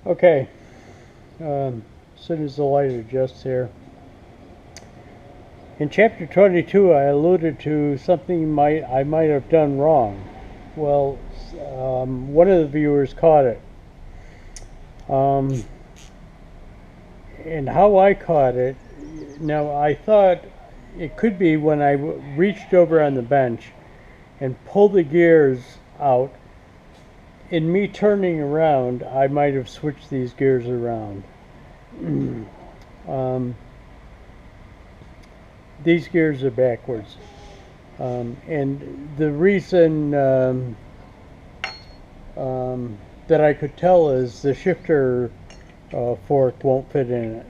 Okay, as soon as the light adjusts here. In chapter 22, I alluded to something I might have done wrong. Well, one of the viewers caught it. Um, and how I caught it, now I thought it could be when I reached over on the bench and pulled the gears out. In me turning around, I might have switched these gears around. um, these gears are backwards. And the reason that I could tell is the shifter fork won't fit in it.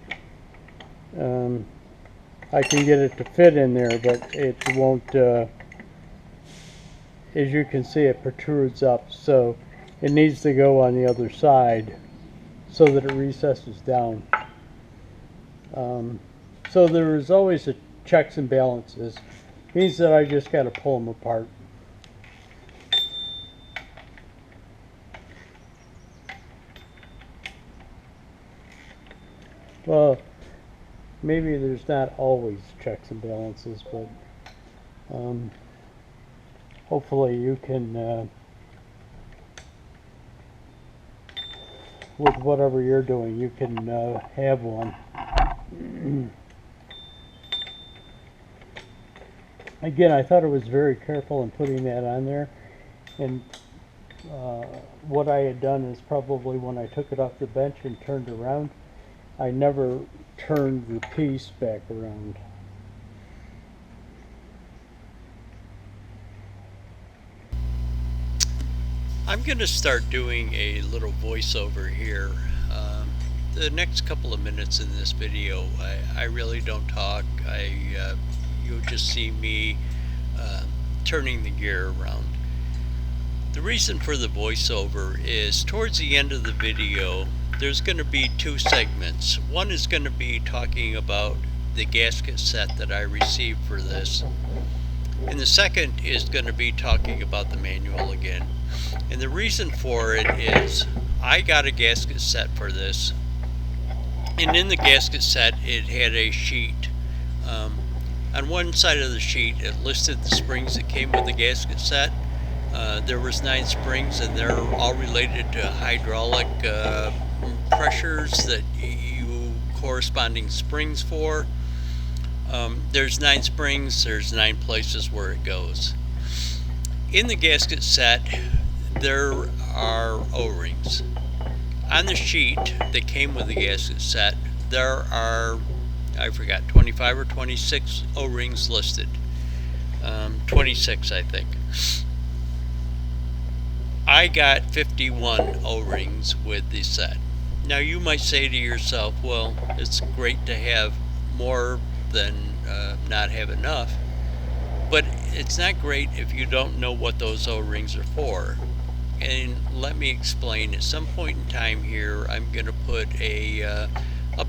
I can get it to fit in there, but it won't. As you can see, it protrudes up, so it needs to go on the other side so that it recesses down. So there is always a checks and balances. Means that I just got to pull them apart. Well, maybe there's not always checks and balances, but hopefully you can, with whatever you're doing, you can have one. Again, I thought it was very careful in putting that on there, and what I had done is probably when I took it off the bench and turned around, I never turned the piece back around. I'm going to start doing a little voiceover here. The next couple of minutes in this video, I really don't talk. You'll just see me uh, turning the gear around. The reason for the voiceover is towards the end of the video, there's going to be two segments. One is going to be talking about the gasket set that I received for this, and the second is going to be talking about the manual again. And the reason for it is I got a gasket set for this, and in the gasket set it had a sheet. On one side of the sheet it listed the springs that came with the gasket set. There was 9 springs, and they're all related to hydraulic pressures that you corresponding springs for. There's 9 springs, there's 9 places where it goes. In the gasket set, there are O-rings. On the sheet that came with the gasket set, there are, I forgot, 25 or 26 O-rings listed. 26, I think. I got 51 O-rings with the set. Now you might say to yourself, well, it's great to have more than not have enough. But it's not great if you don't know what those O-rings are for. And let me explain. At some point in time here, I'm going to put a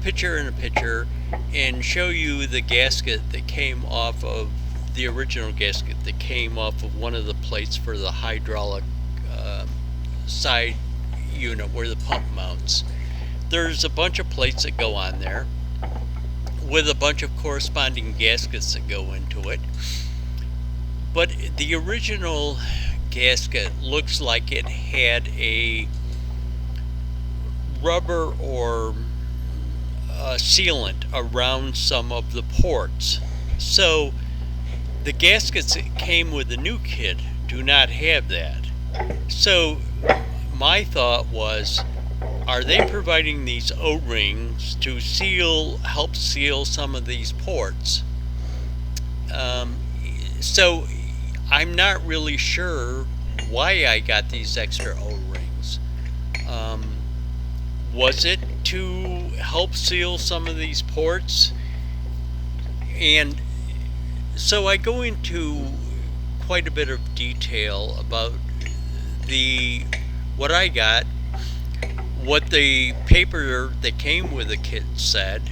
picture in a picture and show you the gasket that came off of the original gasket that came off of one of the plates for the hydraulic side unit where the pump mounts. There's a bunch of plates that go on there with a bunch of corresponding gaskets that go into it. But the original gasket looks like it had a rubber or sealant around some of the ports. So the gaskets that came with the new kit do not have that. So my thought was, are they providing these O-rings to help seal some of these ports? So I'm not really sure why I got these extra O-rings. Was it to help seal some of these ports? And so I go into quite a bit of detail about what I got, what the paper that came with the kit said,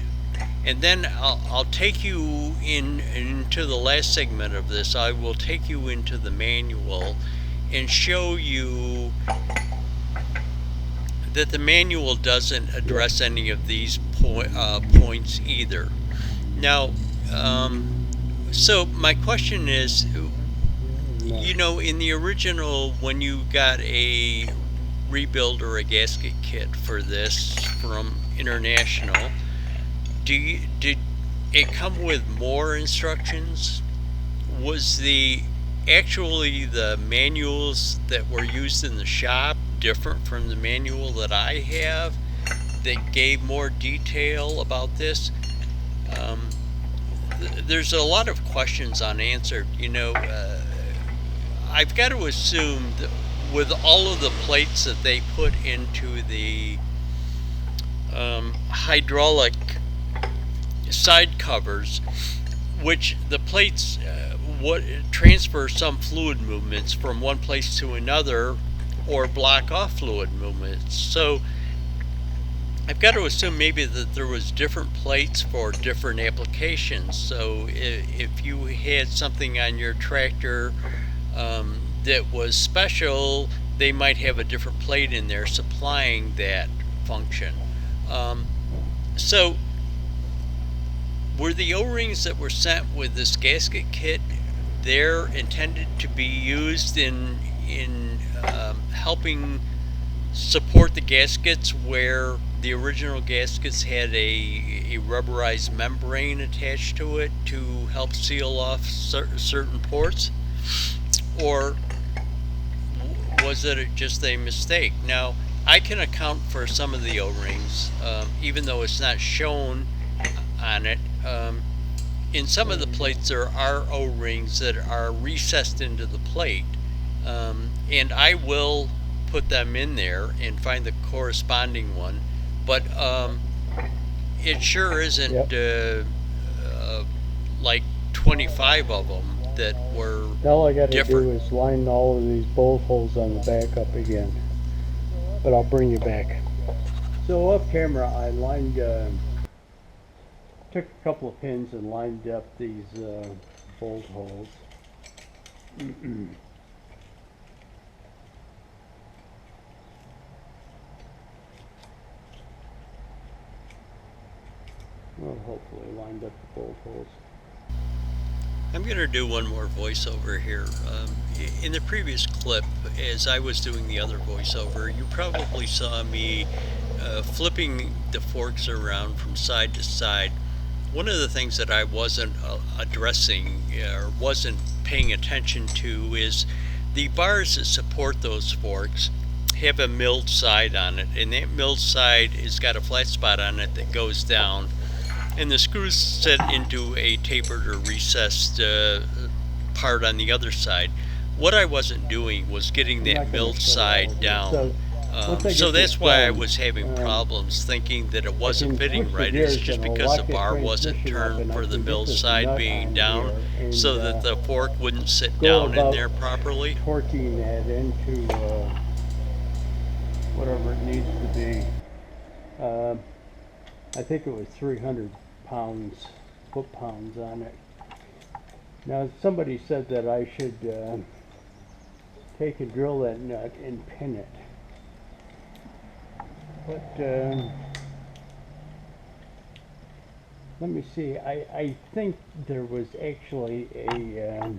and then I'll take you into the last segment of this. I will take you into the manual and show you that the manual doesn't Yeah. address any of these points either. Now, so my question is, No. in the original, when you got a rebuild or a gasket kit for this from International, did it come with more instructions? Was the manuals that were used in the shop different from the manual that I have that gave more detail about this? Um, there's a lot of questions unanswered. I've got to assume that with all of the plates that they put into the hydraulic side covers, which the plates what transfer some fluid movements from one place to another or block off fluid movements. So I've got to assume maybe that there was different plates for different applications. So if you had something on your tractor that was special, they might have a different plate in there supplying that function. Um, so were the O-rings that were sent with this gasket kit they're intended to be used in helping support the gaskets where the original gaskets had a rubberized membrane attached to it to help seal off certain ports, or was it just a mistake? Now, I can account for some of the O-rings, even though it's not shown on it. In some of the plates, there are O-rings that are recessed into the plate, and I will put them in there and find the corresponding one. But it sure isn't Yep. like 25 of them that were All I got to different. do is line all of these bolt holes on the back up again. But I'll bring you back. So off camera, I took a couple of pins and lined up these bolt holes. Well, hopefully lined up the bolt holes. I'm going to do one more voiceover here. In the previous clip, as I was doing the other voiceover, you probably saw me flipping the forks around from side to side. One of the things that I wasn't addressing or wasn't paying attention to is the bars that support those forks have a milled side on it, and that milled side has got a flat spot on it that goes down, and the screws set into a tapered or recessed part on the other side. What I wasn't doing was getting I'm that not going to milled show all side of this. down. So once I So get this that's why I done, was having problems thinking that it I wasn't can fitting switch the right. It's gears just and I'll because the lock the bar wasn't transmission up turned and I for the can get milled this side nut being on down, here and so that the fork wouldn't sit go down in about there properly. torquing that into whatever it needs to be. Uh, I think it was 300 pounds, foot-pounds on it. Now somebody said that I should take and drill that nut and pin it. But let me see, I think there was actually a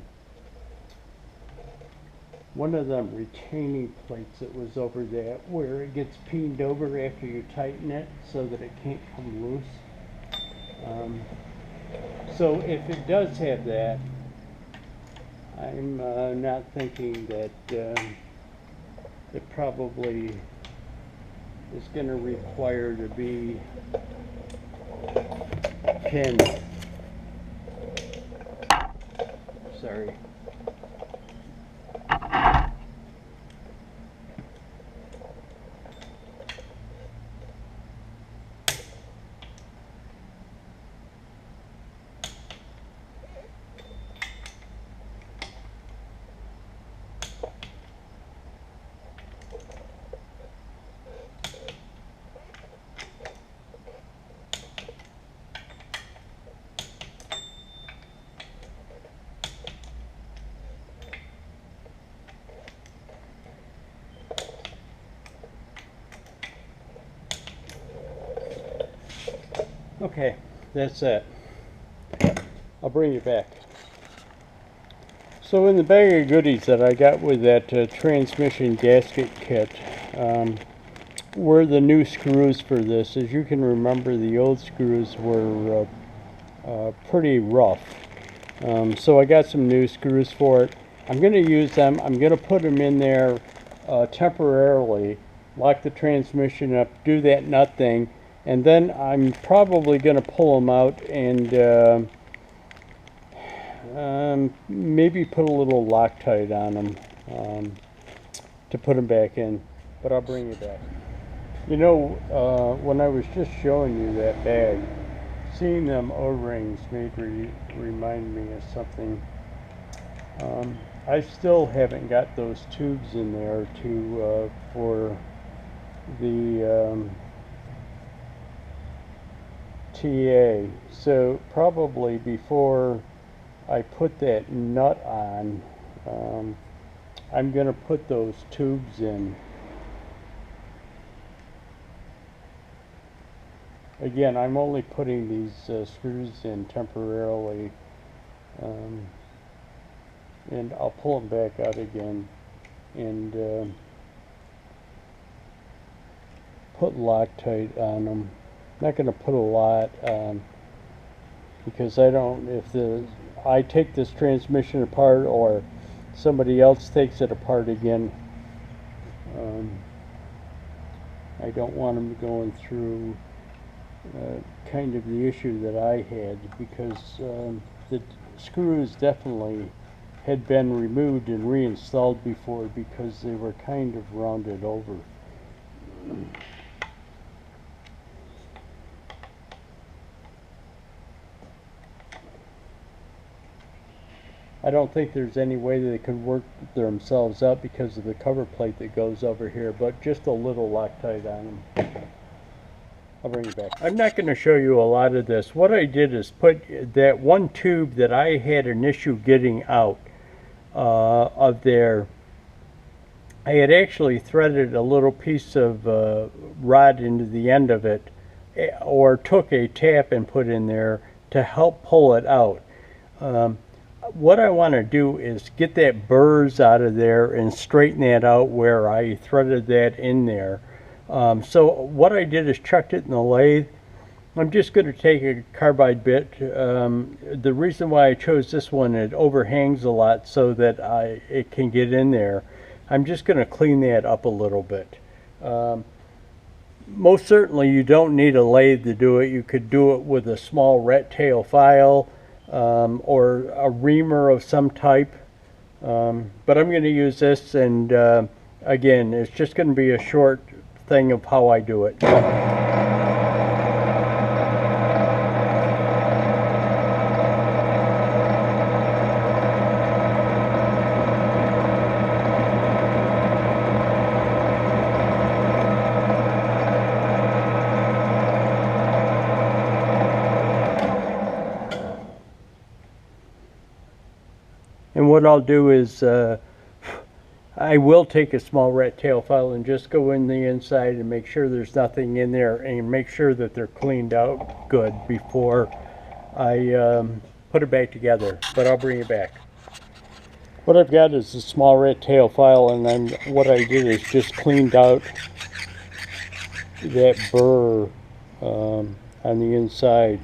one of them retaining plates that was over that where it gets peened over after you tighten it so that it can't come loose. So if it does have that, I'm not thinking that it probably is going to require to be pinned. Sorry. Okay, that's it. I'll bring you back. So in the bag of goodies that I got with that transmission gasket kit were the new screws for this. As you can remember, the old screws were pretty rough. So I got some new screws for it. I'm going to use them. I'm going to put them in there temporarily, lock the transmission up, do that nut thing, and then I'm probably going to pull them out and maybe put a little Loctite on them to put them back in, but I'll bring you back. You know, when I was just showing you that bag, seeing them O-rings made remind me of something. I still haven't got those tubes in there to for the TA, so probably before I put that nut on, I'm going to put those tubes in. Again, I'm only putting these screws in temporarily, and I'll pull them back out again and put Loctite on them. I'm not going to put a lot because I don't, if I take this transmission apart or somebody else takes it apart again, I don't want them going through kind of the issue that I had, because the screws definitely had been removed and reinstalled before because they were kind of rounded over. I don't think there's any way that they could work themselves up because of the cover plate that goes over here, but just a little Loctite on them. I'll bring it back. I'm not going to show you a lot of this. What I did is put that one tube that I had an issue getting out of there. I had actually threaded a little piece of rod into the end of it, or took a tap and put in there to help pull it out. What I want to do is get that burrs out of there and straighten that out where I threaded that in there. So what I did is chucked it in the lathe. I'm just going to take a carbide bit. The reason why I chose this one, it overhangs a lot so that it can get in there. I'm just going to clean that up a little bit. Most certainly you don't need a lathe to do it. You could do it with a small rat tail file or a reamer of some type. But I'm going to use this, and again, it's just going to be a short thing of how I do it. And what I'll do is I will take a small rat tail file and just go in the inside and make sure there's nothing in there, and make sure that they're cleaned out good before I put it back together. But I'll bring it back. What I've got is a small rat tail file, and what I did is just cleaned out that burr on the inside.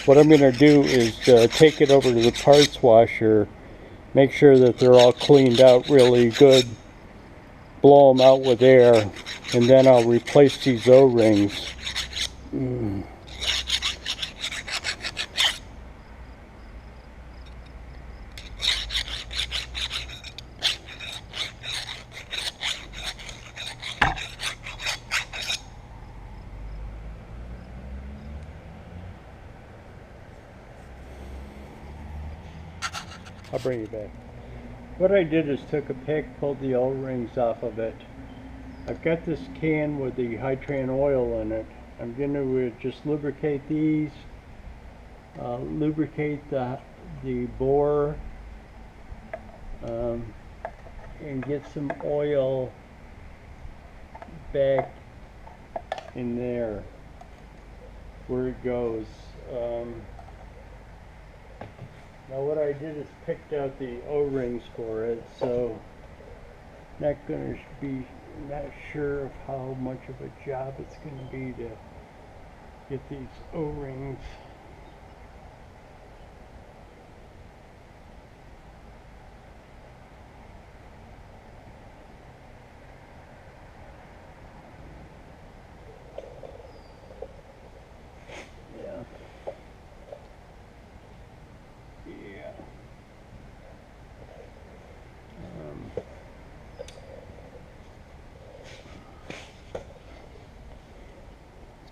What I'm going to do is take it over to the parts washer, make sure that they're all cleaned out really good, blow them out with air, and then I'll replace these O-rings. I'll bring you back. What I did is took a pick, pulled the O-rings off of it. I've got this can with the Hytran oil in it. I'm going to just lubricate these, lubricate the bore, and get some oil back in there where it goes. Now what I did is picked out the O-rings for it, so not sure of how much of a job it's going to be to get these O-rings.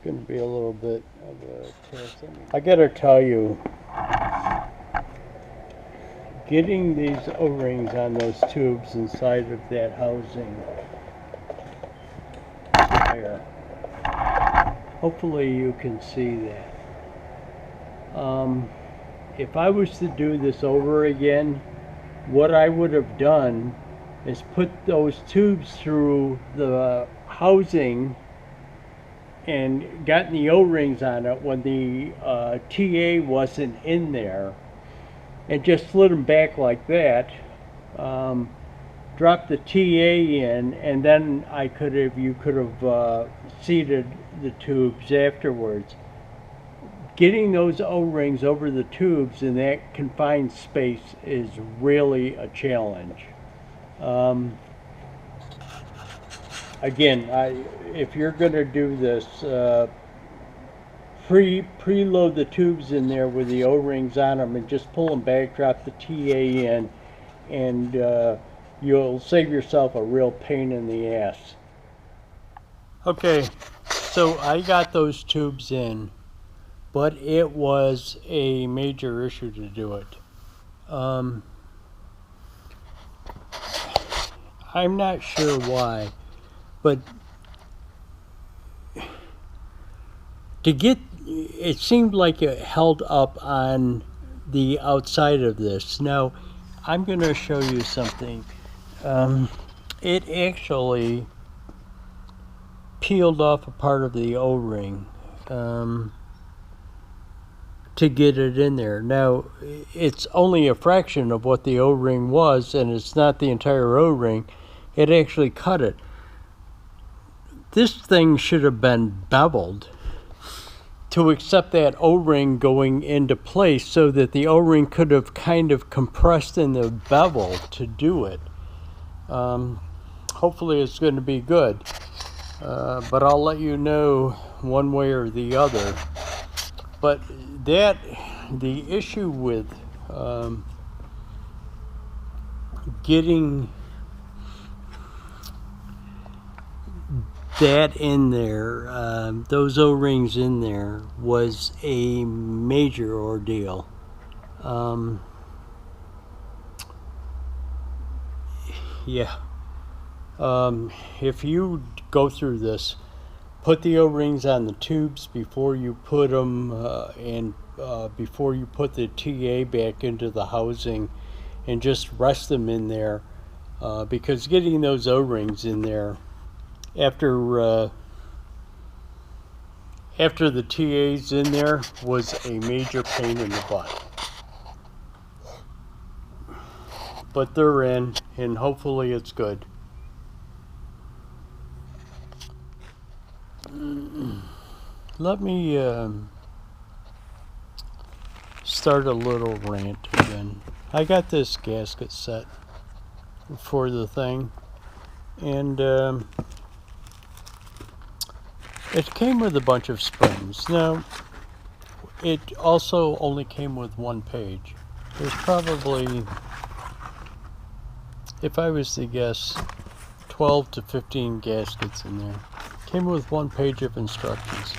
Going to be a little bit of a test. I gotta tell you, getting these O-rings on those tubes inside of that housing there, hopefully you can see that. If I was to do this over again, what I would have done is put those tubes through the housing and gotten the O-rings on it when the TA wasn't in there, and just slid them back like that. Dropped the TA in, and then you could have seated the tubes afterwards. Getting those O-rings over the tubes in that confined space is really a challenge. Again, if you're going to do this, preload the tubes in there with the O-rings on them and just pull them back, drop the TA in, and you'll save yourself a real pain in the ass. Okay, so I got those tubes in, but it was a major issue to do it. I'm not sure why. But it seemed like it held up on the outside of this. Now, I'm going to show you something. It actually peeled off a part of the O-ring to get it in there. Now, it's only a fraction of what the O-ring was, and it's not the entire O-ring. It actually cut it. This thing should have been beveled to accept that O-ring going into place, so that the O-ring could have kind of compressed in the bevel to do it. Hopefully it's going to be good, but I'll let you know one way or the other. But the issue with getting that in there, those O-rings in there, was a major ordeal. Yeah. If you go through this, put the O-rings on the tubes before you put them, before you put the TA back into the housing, and just rest them in there, because getting those O-rings in there after the TA's in there was a major pain in the butt. But they're in, and hopefully it's good. Let me start a little rant again. I got this gasket set for the thing, and it came with a bunch of springs. Now, it also only came with one page. There's probably, if I was to guess, 12 to 15 gaskets in there. Came with one page of instructions.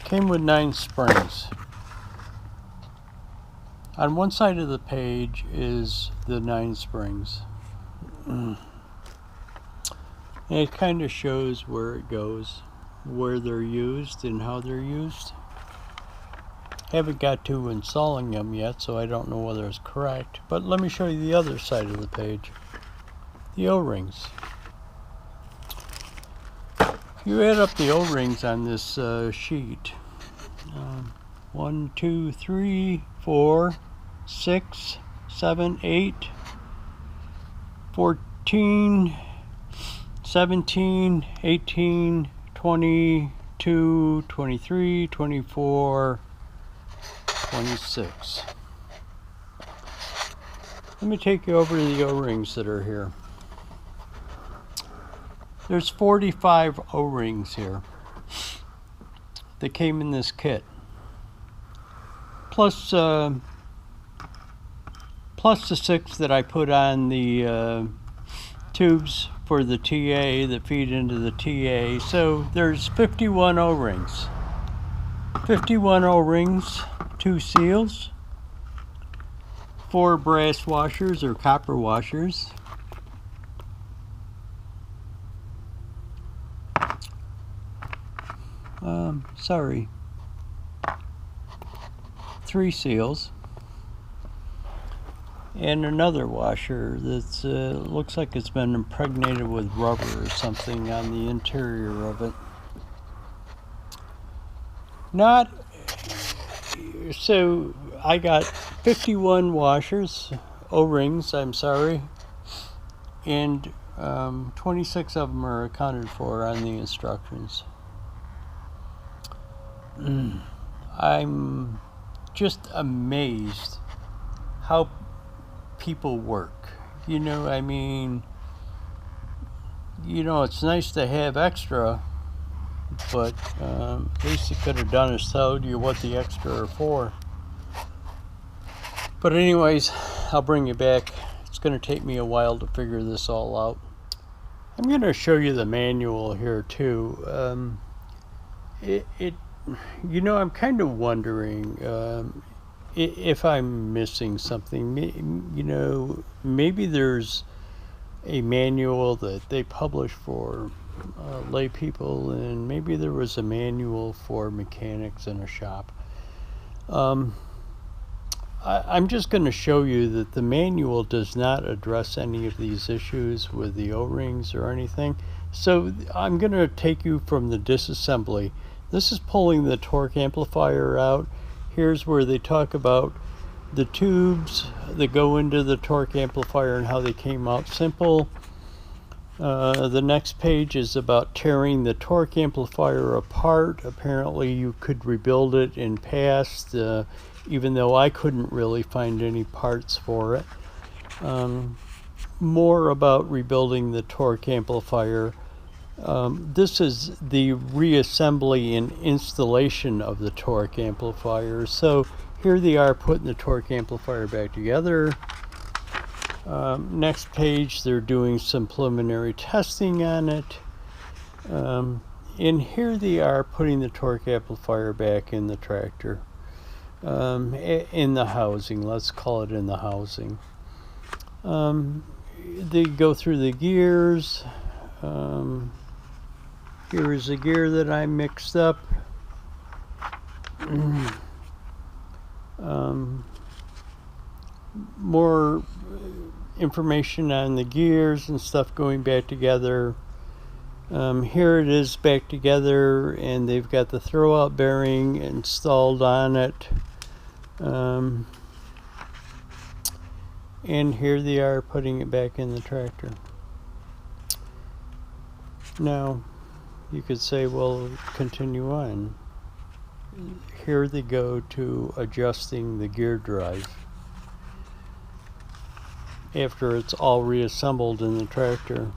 Came with 9 springs. On one side of the page is the 9 springs. And it kind of shows where it goes, where they're used and how they're used. Haven't got to installing them yet, so I don't know whether it's correct. But let me show you the other side of the page. The O-rings. you add up the O-rings on this sheet, 1, 2, 3, 4, 6, 7, 8, 14, 17, 18, 22, 23, 24, 26. Let me take you over to the O-rings that are here. There's 45 O-rings here that came in this kit. Plus the 6 that I put on the tubes for the TA that feed into the TA. So there's 51 O-rings. 51 O-rings, 2 seals, 4 brass washers or copper washers, sorry, 3 seals, and another washer that's looks like it's been impregnated with rubber or something on the interior of it. So I got 51 washers, O-rings, I'm sorry, and 26 of them are accounted for on the instructions. I'm just amazed how people work. You know, I mean, you know, it's nice to have extra, but at least it could have done is told you what the extra are for. But anyways, I'll bring you back. It's going to take me a while to figure this all out. I'm going to show you the manual here too. You know, I'm kind of wondering if I'm missing something. You know, maybe there's a manual that they publish for lay people, and maybe there was a manual for mechanics in a shop. I'm just going to show you that the manual does not address any of these issues with the O-rings or anything. So I'm going to take you from the disassembly. This is pulling the torque amplifier out. Here's where they talk about the tubes that go into the torque amplifier and how they came out simple. The next page is about tearing the torque amplifier apart. Apparently you could rebuild it in past, even though I couldn't really find any parts for it. More about rebuilding the torque amplifier. This is the reassembly and installation of the torque amplifier. So here they are putting the torque amplifier back together. Next page, they're doing some preliminary testing on it. And here they are putting the torque amplifier back in the tractor. In the housing, let's call it in the housing. They go through the gears. Here's a gear that I mixed up. More information on the gears and stuff going back together. Here it is back together, and they've got the throwout bearing installed on it. And here they are putting it back in the tractor. Now, you could say, well, continue on. Here they go to adjusting the gear drive after it's all reassembled in the tractor.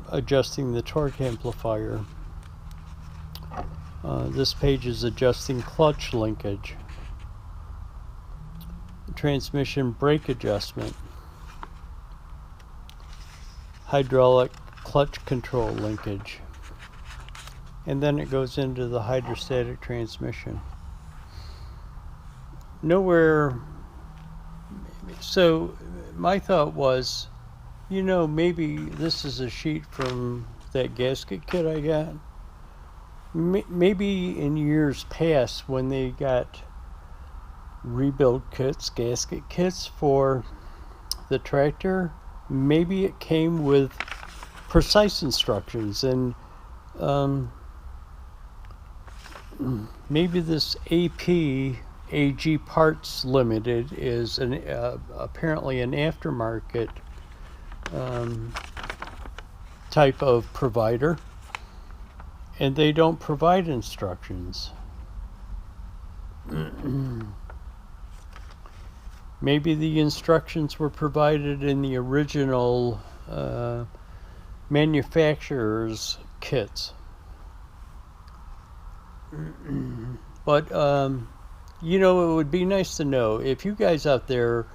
Adjusting the torque amplifier. This page is adjusting clutch linkage. Transmission brake adjustment. Hydraulic clutch control linkage. And then it goes into the hydrostatic transmission. Nowhere. So my thought was, you know, maybe this is a sheet from that gasket kit I got. Maybe in years past, when they got rebuild kits, gasket kits for the tractor, maybe it came with precise instructions. And maybe this AG Parts Limited is apparently an aftermarket type of provider, and they don't provide instructions. Maybe the instructions were provided in the original manufacturer's kits. But you know, it would be nice to know if you guys out there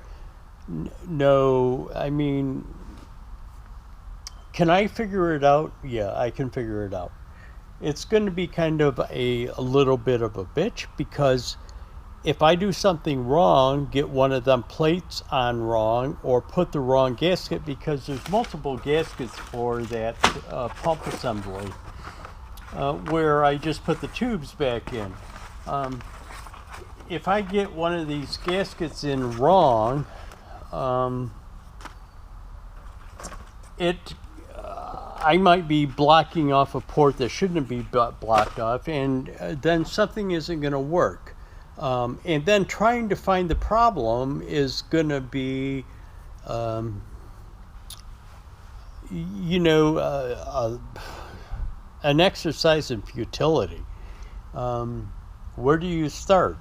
know. I mean, can I figure it out? Yeah, I can figure it out. It's going to be kind of a little bit of a bitch, because if I do something wrong, get one of them plates on wrong, or put the wrong gasket, because there's multiple gaskets for that pump assembly, where I just put the tubes back in. If I get one of these gaskets in wrong, I might be blocking off a port that shouldn't be blocked off, and then something isn't going to work. And then trying to find the problem is going to be, you know, an exercise in futility. Where do you start?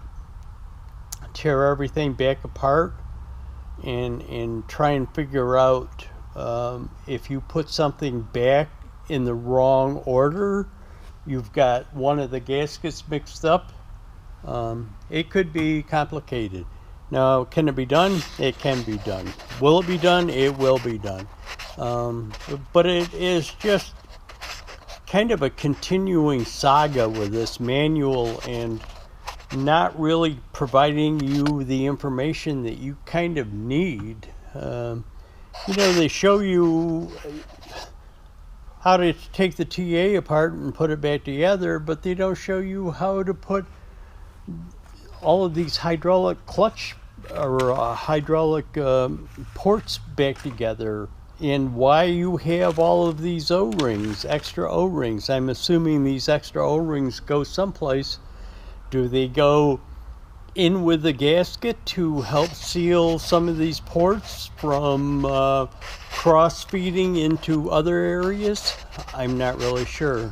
Tear everything back apart and try and figure out if you put something back in the wrong order, you've got one of the gaskets mixed up. It could be complicated. Now, can it be done? It can be done. Will it be done? It will be done. But it is just kind of a continuing saga with this manual, and not really providing you the information that you kind of need. You know, they show you how to take the TA apart and put it back together, but they don't show you how to put all of these hydraulic clutch or hydraulic ports back together, and why you have all of these O-rings, extra O-rings. I'm assuming these extra O-rings go someplace. Do they go in with the gasket to help seal some of these ports from cross-feeding into other areas? I'm not really sure.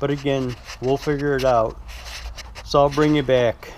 But again, we'll figure it out. So I'll bring you back.